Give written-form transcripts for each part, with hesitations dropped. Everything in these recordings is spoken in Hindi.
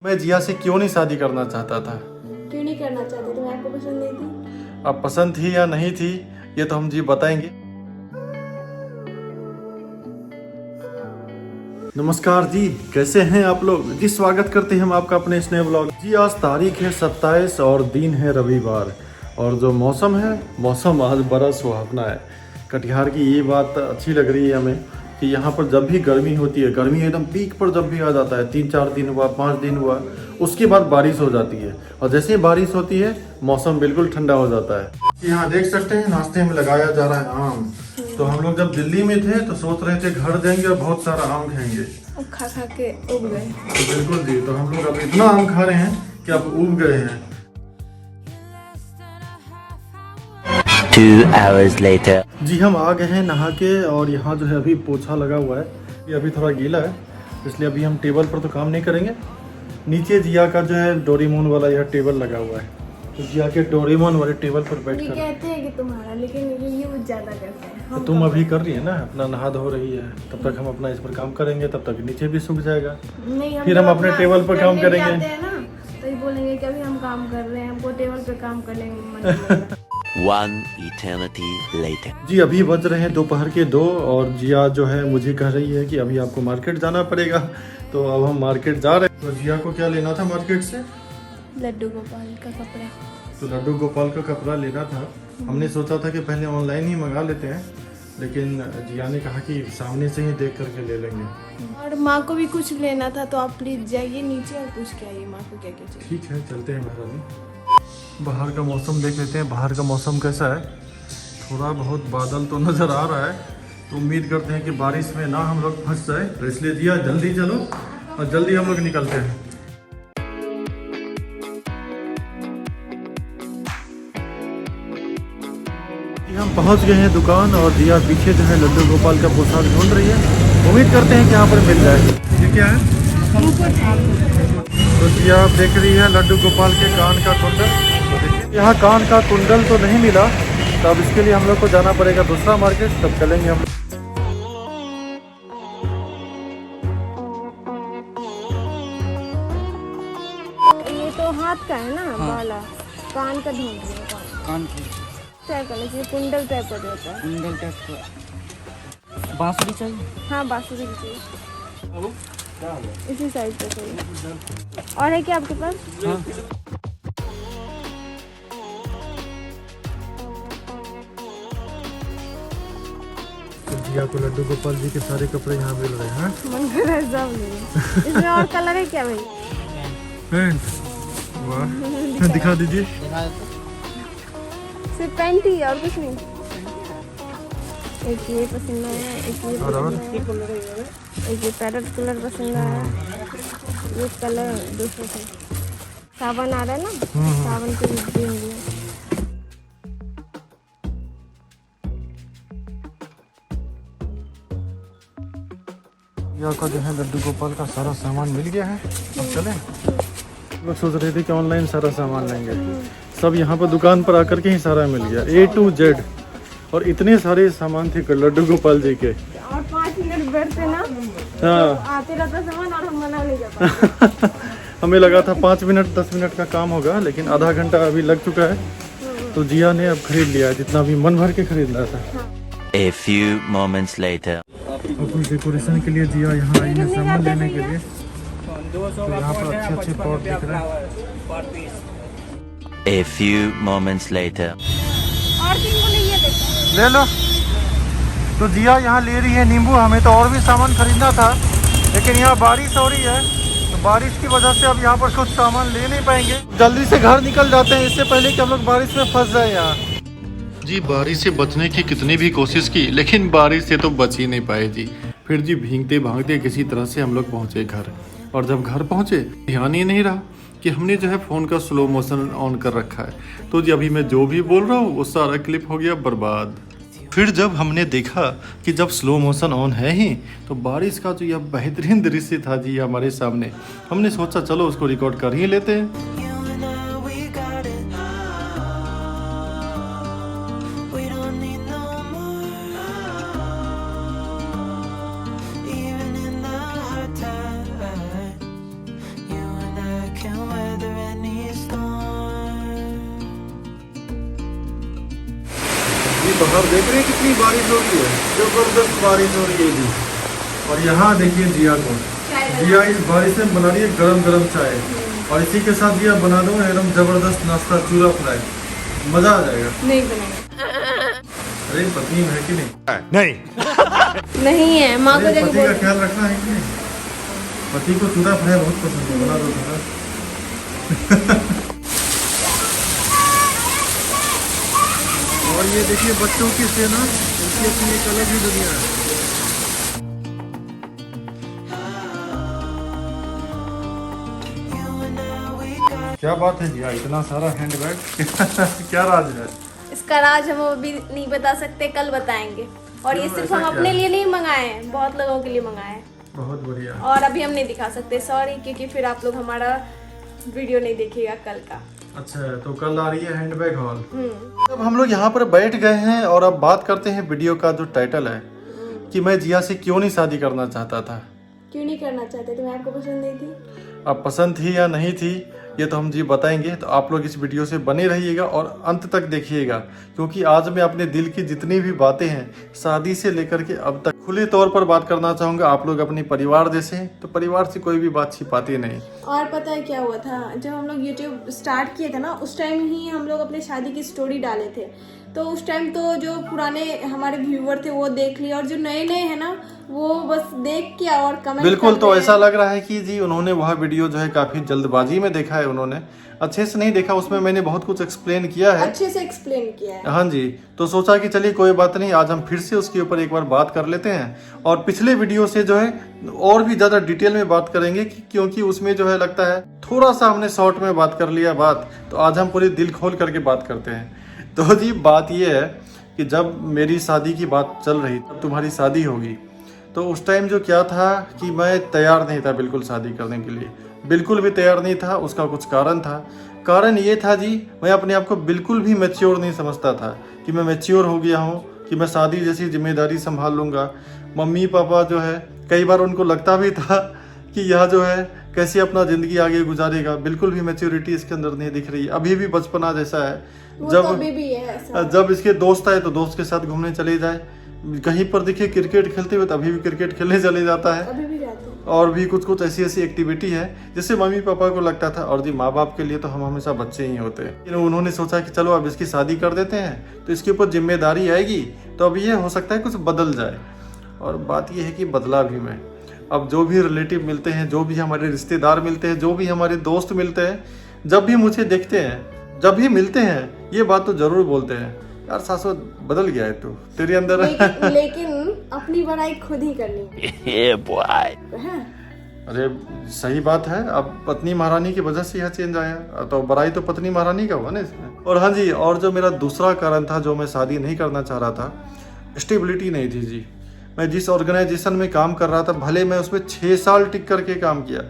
मैं जिया से क्यों नहीं शादी करना चाहता था। क्यों नहीं करना चाहते? तुम्हें आपको पसंद नहीं थी? अब पसंद थी या नहीं थी ये तो हम जी बताएंगे। नमस्कार जी, कैसे हैं आप लोग जी। स्वागत करते हैं हम आपका अपने इस नए ब्लॉग जी। आज तारीख है 27 और दिन है रविवार और जो मौसम है मौसम आज बड़ा सुहावना है। कटिहार की ये बात अच्छी लग रही है हमें कि यहाँ पर जब भी गर्मी होती है, गर्मी एकदम पीक पर जब भी आ जाता है, 3-4 दिन हुआ, 5 दिन हुआ, उसके बाद बारिश हो जाती है और जैसे ही बारिश होती है मौसम बिल्कुल ठंडा हो जाता है। यहाँ देख सकते हैं नाश्ते में लगाया जा रहा है आम। तो हम लोग जब दिल्ली में थे तो सोच रहे थे घर जाएंगे और बहुत सारा आम खाएंगे, अब खा खा के उब गए। तो बिल्कुल जी, तो हम लोग अब इतना आम खा रहे हैं कि अब उब गए हैं। 2 hours later. जी हम आ गए हैं नहा के और यहाँ जो है अभी पोछा लगा हुआ है, ये अभी थोड़ा गीला है इसलिए अभी हम टेबल पर तो काम नहीं करेंगे। नीचे जिया का जो है डोरेमोन वाला यह टेबल लगा हुआ है, तो जिया के डोरेमोन वाले टेबल पर बैठ ये कर कहते हैं कि तुम्हारा, लेकिन ये यूज ज्यादा करते हैं। तो तुम अभी कर रही है ना, अपना नहा धो रही है, तब तक हम अपना इस पर काम करेंगे, तब तक नीचे भी सूख जाएगा। नहीं, फिर हम अपने टेबल पर काम करेंगे ना, तो ये बोलेंगे कि अभी हम काम कर रहे हैं, हमको टेबल पे काम करने में मन नहीं लग रहा। 1 eternity later. जी अभी बज रहे हैं दोपहर के 2 और जिया जो है मुझे कह रही है कि अभी आपको मार्केट जाना पड़ेगा, तो अब हम मार्केट जा रहे हैं। तो जिया को क्या लेना था मार्केट से? लड्डू गोपाल का कपड़ा। तो लड्डू गोपाल का कपड़ा लेना था। हमने सोचा था कि पहले ऑनलाइन ही मंगा लेते हैं, लेकिन जिया ने कहा कि सामने से ही देख करके ले लेंगे। और माँ को भी कुछ लेना था, तो आप प्लीज जाइए नीचे और पूछ के आइए माँ को क्या क्या चाहिए। ठीक है, चलते हैं महारानी। बाहर का मौसम देख लेते हैं, बाहर का मौसम कैसा है। थोड़ा बहुत बादल तो नज़र आ रहा है, तो उम्मीद करते हैं कि बारिश में ना हम लोग फंस जाए, तो इसलिए जिया जल्दी चलो और जल्दी हम लोग निकलते हैं। हम पहुंच गए हैं दुकान और जिया पीछे जो है लड्डू गोपाल का पोशाक ढूंढ रही है। उम्मीद करते हैं कि यहाँ पर मिल जाए। ये क्या है? तो जिया देख रही है लड्डू गोपाल के कान का कुंडल। यहाँ कान का कुंडल तो नहीं मिला, तो अब इसके लिए हम लोग को जाना पड़ेगा दूसरा मार्केट, तब चलेंगे हम। ये तो हाथ का है ना वाला, कान का ढूंढ रही है। कान की टाइप का, लेकिन कुंडल टाइप का जो होता है। कुंडल टाइप का बांसुरी चाहिए। हाँ, बांसुरी भी चाहिए, इसी साइज का चाहिए। और है क्या आपके पास? हाँ। तो जिया को लड्डू गोपाल जी के सारे कपड़े यहाँ मिल रहे हैं। मन कर रहा है सब ले। इसमें और कलर है क्या भाई? पैंट, वाह दिखा दीजिए। सिर्फ पैंट ही, और कुछ नहीं? एक ये पसंद आया, एक ये पसंद आया, एक ये पैरेट कलर पसंद आया, ये कलर दूसरे से। सावन आ रहा है ना, सावन के देंगे। जिया का जो है लड्डू गोपाल का सारा सामान मिल गया है, अब चलें। लोग सोच रहे थे कि ऑनलाइन सारा सामान लेंगे, सब यहाँ पर दुकान पर आकर के ही सारा मिल गया, A to Z। और इतने सारे सामान थे लड्डू गोपाल जी के। और 5 मिनट बैठते ना, हाँ तो आते रहता सामान और हम मना नहीं जाता। हमें लगा था 5 मिनट 10 मिनट का काम होगा, लेकिन आधा घंटा अभी लग चुका है। तो जिया ने अब खरीद लिया जितना भी मन भर के खरीदना था। A few moments later. अपनी डेकोरेशन के लिए जिया यहाँ आई है सामान लेने के लिए। तो यहाँ पर अच्छे अच्छे पॉट दिख रहे हैं। A few moments later. और 3 को नहीं देखा। ले लो। तो जिया यहाँ ले रही है नींबू। हमें तो और भी सामान खरीदना था, लेकिन यहाँ बारिश हो रही है, तो बारिश की वजह से अब यहाँ पर कुछ सामान ले नहीं पाएंगे। जल्दी से घर निकल जाते हैं इससे पहले कि हम लोग बारिश में फंस जाए यहाँ। जी बारिश से बचने की कितनी भी कोशिश की, लेकिन बारिश से तो बच ही नहीं पाए जी। फिर जी भीगते भागते किसी तरह से हम लोग पहुँचे घर, और जब घर पहुँचे ध्यान ही नहीं रहा कि हमने जो है फ़ोन का स्लो मोशन ऑन कर रखा है। तो जी अभी मैं जो भी बोल रहा हूँ वो सारा क्लिप हो गया बर्बाद। फिर जब हमने देखा कि जब स्लो मोशन ऑन है ही, तो बारिश का जो यह बेहतरीन दृश्य था जी हमारे सामने, हमने सोचा चलो उसको रिकॉर्ड कर ही लेते हैं। बाहर देख रहे हैं कितनी बारिश हो रही है, जबरदस्त बारिश हो रही है जी। और यहाँ देखिए जिया को, जिया इस बारिश में बना रही है गरम गरम चाय, और इसी के साथ जिया बना दो एकदम जबरदस्त नाश्ता, चूरा फ्राई, मजा आ जाएगा। नहीं बनाएंगे। अरे पत्नी है कि नहीं? नहीं है, माँ को अरे जाके पति का बोल। ख्याल रखना है कि नहीं? पति को चूरा फ्राई बहुत पसंद है, बना दो थोड़ा। और ये देखिए बच्चों की सेना, उनकी अपनी एक अलग ही दुनिया है। क्या बात है जी, इतना सारा हैंडबैग क्या राज है? इसका राज हम अभी नहीं बता सकते, कल बताएंगे। और ये क्यों, सिर्फ ऐसा हम क्या अपने है? लिए नहीं मंगाए हैं, बहुत लोगों के लिए मंगाए हैं। बहुत बढ़िया। और अभी हम नहीं दिखा सकते, सॉरी, क्योंकि फिर आप लोग हमारा वीडियो नहीं देखिएगा कल का। अच्छा, तो कल आ रही है हैंडबैग हॉल। अब हम लोग यहाँ पर बैठ गए हैं और अब बात करते हैं वीडियो का जो टाइटल है कि मैं जिया से क्यों नहीं शादी करना चाहता था। क्यों नहीं करना चाहते? तुम्हें आपको पसंद नहीं थी? अब पसंद थी या नहीं थी ये तो हम जी बताएंगे, तो आप लोग इस वीडियो से बने रहिएगा और अंत तक देखिएगा, क्योंकि आज मैं अपने दिल की जितनी भी बातें हैं शादी से लेकर के अब तक खुले तौर पर बात करना चाहूँगा। आप लोग अपने परिवार जैसे हैं तो परिवार से कोई भी बात छिपाते नहीं। और पता है क्या हुआ था, जब हम लोग यूट्यूब स्टार्ट किए थे ना, उस टाइम ही हम लोग अपने शादी की स्टोरी डाले थे। तो उस टाइम तो जो पुराने हमारे व्यूअर थे वो देख लिए, और जो नए नए हैं ना वो बस देख के और कमेंट बिल्कुल, तो ऐसा लग रहा है कि जी उन्होंने वह वीडियो जो है काफी जल्दबाजी में देखा है, उन्होंने अच्छे से नहीं देखा। उसमें मैंने बहुत कुछ एक्सप्लेन किया है, अच्छे से एक्सप्लेन किया है। हाँ जी, तो सोचा कि चलिए कोई बात नहीं, आज हम फिर से उसके ऊपर एक बार बात कर लेते हैं और पिछले वीडियो से जो है और भी ज्यादा डिटेल में बात करेंगे क्योंकि उसमें जो है लगता है थोड़ा सा हमने शॉर्ट में बात कर लिया बात, तो आज हम पूरी दिल खोल करके बात करते हैं। तो जी बात ये है कि जब मेरी शादी की बात चल रही, तब तुम्हारी शादी होगी, तो उस टाइम जो क्या था कि मैं तैयार नहीं था बिल्कुल शादी करने के लिए, बिल्कुल भी तैयार नहीं था। उसका कुछ कारण था। कारण ये था जी, मैं अपने आप को बिल्कुल भी मैच्योर नहीं समझता था कि मैं मैच्योर हो गया हूँ, कि मैं शादी जैसी जिम्मेदारी संभाल लूँगा। मम्मी पापा जो है कई बार उनको लगता भी था कि यह जो है कैसे अपना ज़िंदगी आगे गुजारेगा, बिल्कुल भी मैच्योरिटी इसके अंदर नहीं दिख रही। अभी भी बचपना जैसा है। जब इसके दोस्त आए तो दोस्त के साथ घूमने चले जाए, कहीं पर दिखे क्रिकेट खेलते हुए तो अभी भी क्रिकेट खेलने चले जाता है। अभी भी जाते हैं। और भी कुछ कुछ ऐसी ऐसी एक्टिविटी है जिससे मम्मी पापा को लगता था, और जी माँ बाप के लिए तो हम हमेशा बच्चे ही होते हैं। लेकिन उन्होंने सोचा कि चलो अब इसकी शादी कर देते हैं तो इसके ऊपर जिम्मेदारी आएगी, तो अब ये हो सकता है कुछ बदल जाए। और बात ये है कि बदला भी मैं। अब जो भी रिलेटिव मिलते हैं, जो भी हमारे रिश्तेदार मिलते हैं, जो भी हमारे दोस्त मिलते हैं, जब भी मुझे देखते हैं, जब भी मिलते हैं, ये बात तो जरूर बोलते हैं, यार शाश्वत बदल गया है तू, तेरे अंदर लेकिन अपनी बड़ाई खुद ही करनी है। अरे सही बात है, अब पत्नी महारानी की वजह से यह चेंज आया, तो बड़ाई तो पत्नी महारानी का हुआ ना इसमें। और हाँ जी, और जो मेरा दूसरा कारण था जो मैं शादी नहीं करना चाह रहा था, स्टेबिलिटी नहीं थी जी। मैं जिस ऑर्गेनाइजेशन में काम कर रहा था, भले मैं उसमें 6 साल टिक करके काम किया,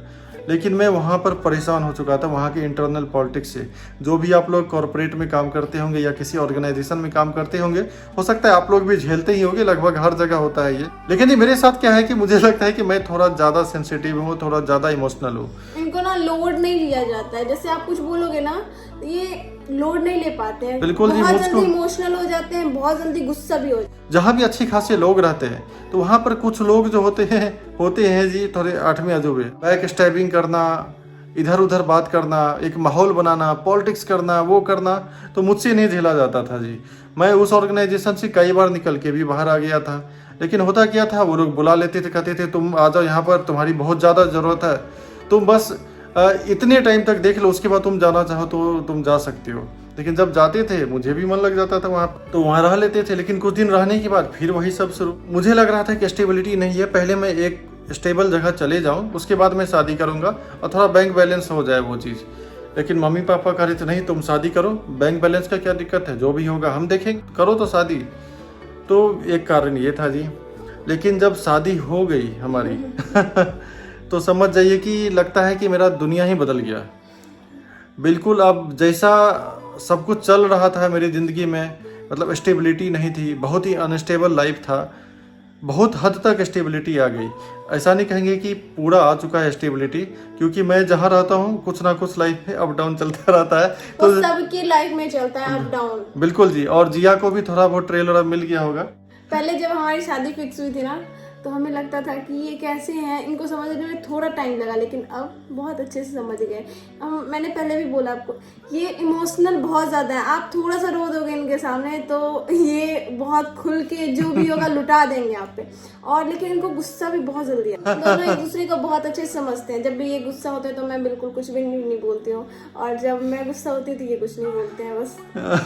लेकिन मैं वहाँ पर परेशान हो चुका था वहाँ के इंटरनल पॉलिटिक्स से। जो भी आप लोग कॉरपोरेट में काम करते होंगे या किसी ऑर्गेनाइजेशन में काम करते होंगे, हो सकता है आप लोग भी झेलते ही होंगे, लगभग हर जगह होता है ये। लेकिन ये मेरे साथ क्या है कि मुझे लगता है कि मैं थोड़ा ज़्यादा सेंसिटिव हूँ, थोड़ा ज़्यादा इमोशनल हूँ। इनको ना लोड नहीं लिया जाता है, जैसे आप कुछ बोलोगे ना ये लोड नहीं ले पाते हैं। बिल्कुल जी, बहुत जल्दी इमोशनल हो जाते हैं, बहुत जल्दी गुस्सा भी हो जाते हैं। जहाँ भी अच्छे खासे लोग रहते हैं तो वहाँ पर कुछ लोग जो होते हैं जी थोड़े 8वें अजूबे, बैक स्टैबिंग करना, इधर उधर बात करना, एक माहौल बनाना, पॉलिटिक्स करना, वो करना, तो मुझसे नहीं झेला जाता था जी। मैं उस ऑर्गेनाइजेशन से कई बार निकल के भी बाहर आ गया था, लेकिन होता क्या था, वो लोग बुला लेते थे, कहते थे तुम आ जाओ यहाँ पर, तुम्हारी बहुत ज़्यादा ज़रूरत है, तुम बस इतने टाइम तक देख लो, उसके बाद तुम जाना चाहो तो तुम जा सकते हो। लेकिन जब जाते थे मुझे भी मन लग जाता था वहाँ, तो वहाँ रह लेते थे। लेकिन कुछ दिन रहने के बाद फिर वही सब शुरू। मुझे लग रहा था कि स्टेबिलिटी नहीं है, पहले मैं एक स्टेबल जगह चले जाऊँ, उसके बाद मैं शादी करूँगा और थोड़ा बैंक बैलेंस हो जाए वो चीज़। लेकिन मम्मी पापा कह रहे थे नहीं तुम शादी करो, बैंक बैलेंस का क्या दिक्कत है, जो भी होगा हम देखेंगे, करो तो शादी। तो एक कारण ये था जी। लेकिन जब शादी हो गई हमारी तो समझ जाइए कि लगता है कि मेरा दुनिया ही बदल गया बिल्कुल। अब जैसा सब कुछ चल रहा था मेरी ज़िंदगी में, मतलब स्टेबिलिटी नहीं थी, बहुत ही अनस्टेबल लाइफ था। बहुत हद तक स्टेबिलिटी आ गई। ऐसा नहीं कहेंगे कि पूरा आ चुका है स्टेबिलिटी, क्योंकि मैं जहाँ रहता हूँ कुछ ना कुछ लाइफ में अप डाउन चलता रहता है। तो सबकी लाइफ में चलता है अप डाउन। बिल्कुल जी। और जिया को भी थोड़ा बहुत ट्रेलर अब मिल गया होगा। पहले जब हमारी शादी फिक्स हुई थी ना, तो हमें लगता था कि ये कैसे हैं, इनको समझने में थोड़ा टाइम लगा, लेकिन अब बहुत अच्छे से समझ गए। मैंने पहले भी बोला आपको, ये इमोशनल बहुत ज़्यादा है। आप थोड़ा सा रो दोगे इनके सामने तो ये बहुत खुल के जो भी होगा लुटा देंगे आप पे। और लेकिन इनको गुस्सा भी बहुत जल्दी आता है। दोनों एक दूसरे को बहुत अच्छे से समझते हैं। जब भी ये गुस्सा होते हैं तो मैं बिल्कुल कुछ भी नहीं बोलती हूँ, और जब मैं गुस्सा होती हूँ तो ये कुछ नहीं बोलते हैं, बस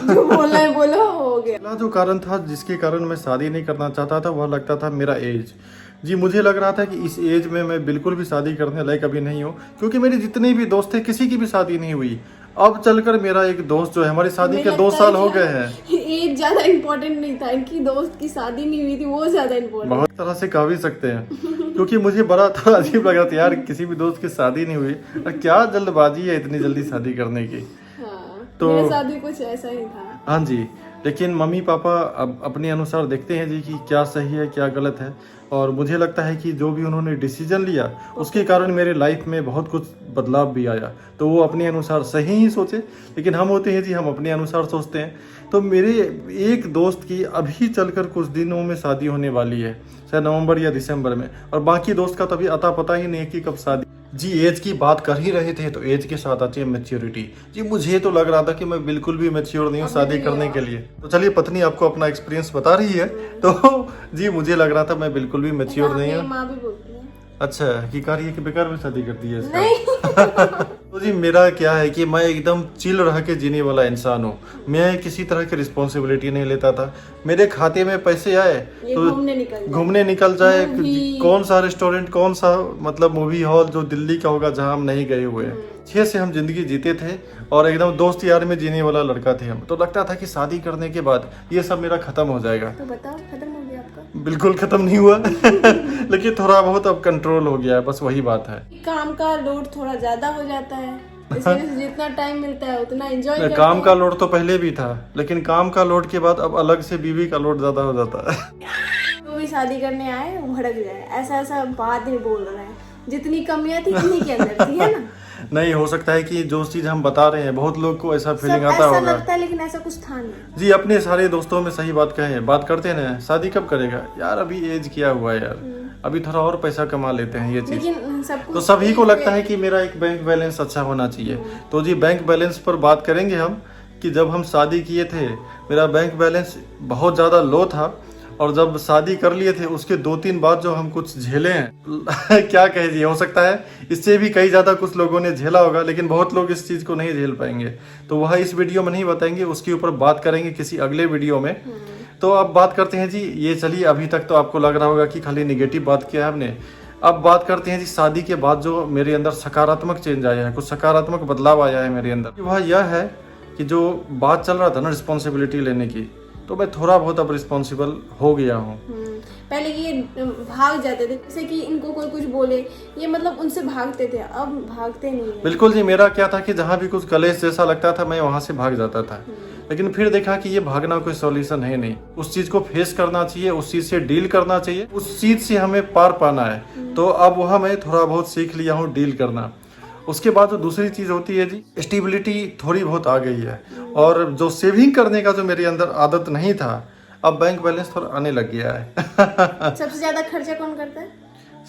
जो बोलना है बोलो, हो गया। पहला जो कारण था जिसके कारण मैं शादी नहीं करना चाहता था, वह लगता था मेरा एज। जी, मुझे लग रहा था कि इस एज में मैं बिल्कुल भी शादी करने लायक अभी नहीं हूँ, क्योंकि मेरे जितने भी दोस्त थे किसी की भी शादी नहीं हुई। अब चलकर मेरा एक दोस्त जो है, हमारी शादी के 2 साल हो गए हैं। एज ज्यादा इम्पोर्टेंट नहीं था, इनकी दोस्त की शादी नहीं हुई थी वो ज्यादा इम्पोर्टेंट। बहुत तरह से कह भी सकते हैं, क्योंकि मुझे बड़ा थोड़ा अजीब लगा था यार, किसी भी दोस्त की शादी नहीं हुई और क्या जल्दबाजी है इतनी जल्दी शादी करने की। हाँ, तो मेरे साथ भी कुछ ऐसा ही था। हाँ जी, लेकिन मम्मी पापा अब अपने अनुसार देखते हैं जी कि क्या सही है क्या गलत है। और मुझे लगता है कि जो भी उन्होंने डिसीजन लिया उसके कारण मेरे लाइफ में बहुत कुछ बदलाव भी आया। तो वो अपने अनुसार सही ही सोचे, लेकिन हम होते हैं जी, हम अपने अनुसार सोचते हैं। तो मेरे एक दोस्त की अभी चलकर कुछ दिनों में शादी होने वाली है, शायद नवंबर या दिसंबर में, और बाकी दोस्त का तो अभी अता पता ही नहीं है कि कब शादी। जी, एज की बात कर ही रहे थे, तो एज के साथ आती है मैच्योरिटी। जी, मुझे तो लग रहा था कि मैं बिल्कुल भी मैच्योर नहीं हूँ शादी करने के लिए। तो चलिए, पत्नी आपको अपना एक्सपीरियंस बता रही है, तो जी मुझे लग रहा था मैं बिल्कुल भी मैच्योर नहीं हूँ। माँ भी बोलती है। अच्छा, कि कह रही है कि बेकार में शादी करती है इसका। नहीं। तो जी मेरा क्या है कि मैं एकदम चिल रह के जीने वाला इंसान हूँ। मैं किसी तरह की रिस्पॉन्सिबिलिटी नहीं लेता था। मेरे खाते में पैसे आए तो घूमने निकल जाए, कौन सा रेस्टोरेंट, कौन सा मतलब मूवी हॉल जो दिल्ली का होगा जहाँ हम नहीं गए हुए हैं। 6 से हम जिंदगी जीते थे और एकदम दोस्त यार में जीने वाला लड़का थे हम। तो लगता था कि शादी करने के बाद ये सब मेरा खत्म हो जाएगा। तो बताओ, खत्म हो गया आपका? बिल्कुल खत्म नहीं हुआ लेकिन थोड़ा बहुत अब कंट्रोल हो गया है, बस वही बात है। काम का लोड थोड़ा ज्यादा हो जाता है, इसमें जितना टाइम मिलता है उतना एंजॉय करते हैं। काम का लोड तो पहले भी था, लेकिन काम का लोड के बाद अब अलग से बीवी का लोड ज्यादा हो जाता है। वो भी शादी करने आए भड़क जाए, ऐसा बात नहीं बोल रहे हैं। जितनी कमियां थी इन्हीं के अंदर थी, है ना? नहीं, हो सकता है कि जो चीज हम बता रहे हैं बहुत लोग को ऐसा फीलिंग आता ऐसा होगा। लगता है, लेकिन ऐसा कुछ था नहीं। जी, अपने सारे दोस्तों में सही बात कहे, बात करते हैं ना, शादी कब करेगा यार, अभी एज किया हुआ है यार, अभी थोड़ा और पैसा कमा लेते हैं, ये चीज। लेकिन तो सभी को लगता है कि मेरा एक बैंक बैलेंस अच्छा होना चाहिए। तो जी, बैंक बैलेंस पर बात करेंगे हम कि जब हम शादी किए थे मेरा बैंक बैलेंस बहुत ज़्यादा लो था, और जब शादी कर लिए थे उसके 2-3 बाद जो हम कुछ झेले हैं क्या कहे जी, हो सकता है इससे भी कई ज़्यादा कुछ लोगों ने झेला होगा, लेकिन बहुत लोग इस चीज़ को नहीं झेल पाएंगे। तो वह इस वीडियो में नहीं बताएंगे, उसके ऊपर बात करेंगे किसी अगले वीडियो में। तो अब बात करते हैं जी, ये चलिए, अभी तक तो आपको लग रहा होगा कि खाली निगेटिव बात किया है हमने। अब बात करते हैं जी शादी के बाद जो मेरे अंदर सकारात्मक चेंज आया है, कुछ सकारात्मक बदलाव आया है मेरे अंदर। वह यह है कि जो बात चल रहा था ना रिस्पॉन्सिबिलिटी लेने की, तो मैं थोड़ा बहुत अब रिस्पॉन्सिबल हो गया हूँ। पहले ये भाग जाते थे, जैसे कि इनको कोई कुछ बोले ये मतलब उनसे भागते थे, अब भागते नहीं है। बिल्कुल जी, मेरा क्या था कि जहाँ भी कुछ कलेश जैसा लगता था मैं वहाँ से भाग जाता था, लेकिन फिर देखा कि ये भागना कोई सॉल्यूशन है नहीं। उस चीज को फेस करना चाहिए, उस चीज से डील करना चाहिए, उस चीज से हमें पार पाना है। तो अब वह मैं थोड़ा बहुत सीख लिया हूँ डील करना। उसके बाद जो दूसरी चीज होती है जी, स्टेबिलिटी थोड़ी बहुत आ गई है, और जो सेविंग करने का जो मेरे अंदर आदत नहीं था, अब बैंक बैलेंस थोड़ा आने लग गया है। सबसे ज्यादा खर्चा कौन करता है?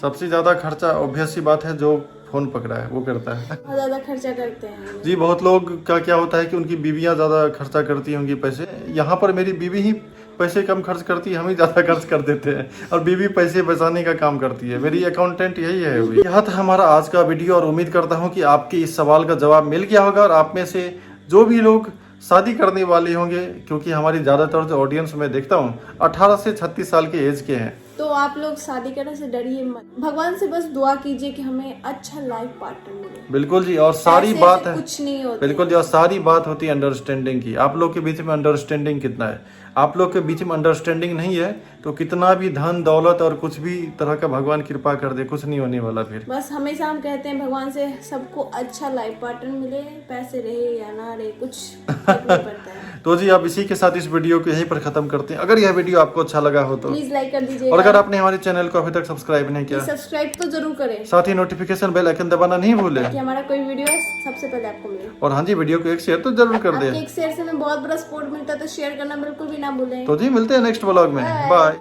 सबसे ज्यादा खर्चा ऑब्वियस सी बात है, जो फोन पकड़ा है वो करता है। बहुत ज्यादा खर्चा करते हैं जी। बहुत लोग का क्या होता है कि उनकी बीवियां ज्यादा खर्चा करती होंगी पैसे। यहाँ पर मेरी बीवी ही पैसे कम खर्च करती है, हम ही ज्यादा खर्च कर देते हैं, और बीवी पैसे बचाने का काम करती है। मेरी अकाउंटेंट यही है अभी। यह था हमारा आज का वीडियो, और उम्मीद करता हूँ कि आपके इस सवाल का जवाब मिल गया होगा। और आप में से जो भी लोग शादी करने वाले होंगे, क्योंकि हमारी ज्यादातर जो ऑडियंस मैं देखता हूँ 18 से 36 साल के एज के हैं, तो आप लोग शादी करने से डरिए मत। भगवान से बस दुआ कीजिए कि हमें अच्छा लाइफ पार्टनर मिले। बिल्कुल जी। और सारी बात है, कुछ नहीं होता। बिल्कुल जी, और सारी बात होती है अंडरस्टैंडिंग की। आप लोग के बीच में अंडरस्टैंडिंग कितना है? आप लोग के बीच में अंडरस्टैंडिंग नहीं है तो कितना भी धन दौलत और कुछ भी तरह का भगवान कृपा कर दे, कुछ नहीं होने वाला। फिर बस हमेशा हम कहते हैं भगवान से सबको अच्छा लाइफ पार्टनर मिले, पैसे रहे या ना रहे कुछ फर्क नहीं पड़ता है। तो जी अब इसी के साथ इस वीडियो को यहीं पर खत्म करते हैं। अगर यह वीडियो आपको अच्छा लगा हो तो प्लीज लाइक कर और दीजिएगा, अगर आपने हमारे चैनल को अभी तक सब्सक्राइब नहीं किया, सब्सक्राइब तो जरूर करें साथ ही नोटिफिकेशन बेल आइकन दबाना नहीं भूले। कि हमारा कोई वीडियो है सबसे पहले आपको मिले। और हाँ जी, वीडियो को एक शेयर तो जरूर कर आपके दे। एक शेयर से हमें बहुत बड़ा सपोर्ट मिलता है, तो शेयर करना बिल्कुल भी ना भूलें। तो जी मिलते हैं नेक्स्ट व्लॉग में। बाय।